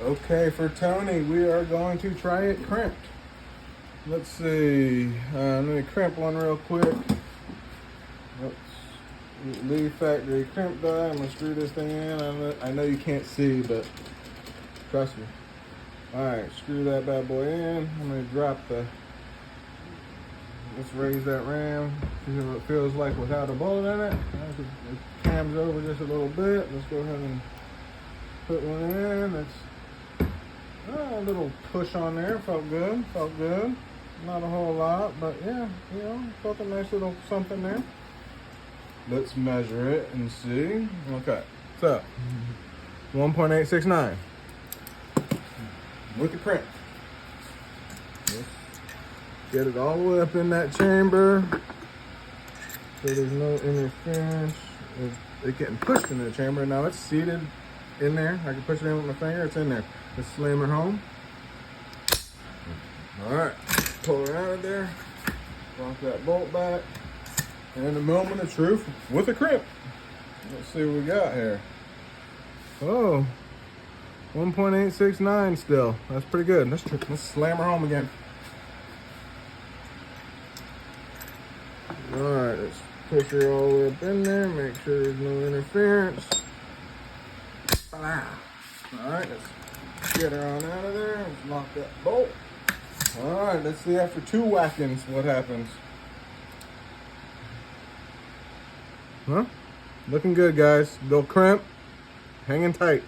Okay, for Tony, we are going to try it crimped. Let's see. Let me crimp one real quick. Let's leave factory crimp die. I'm gonna screw this thing in. I know you can't see, but trust me. All right, screw that bad boy in. I'm gonna drop the. Let's raise that ram. See what it feels like without a bullet in it. It cams over just a little bit. Let's go ahead and put one in. That's a little push on there. Felt good. Felt good. Not a whole lot, but yeah, you know, felt a nice little something there. Let's measure it and see. Okay, so 1.869 with the crimp. Let's get it all the way up in that chamber so there's no interference. It's getting pushed into the chamber. Now it's seated in there. I can push it in with my finger. It's in there. Let's slam her home. All right, pull her out of there. Lock that bolt back. And the moment of truth with a crimp. Let's see what we got here. Oh, 1.869 still. That's pretty good. Let's slam her home again. All right, let's push her all the way up in there. Make sure there's no interference. All right, let's get her on out of there. Let's lock that bolt. All right, let's see after 2 whackings what happens. Huh? Looking good, guys. They'll crimp. Hanging tight.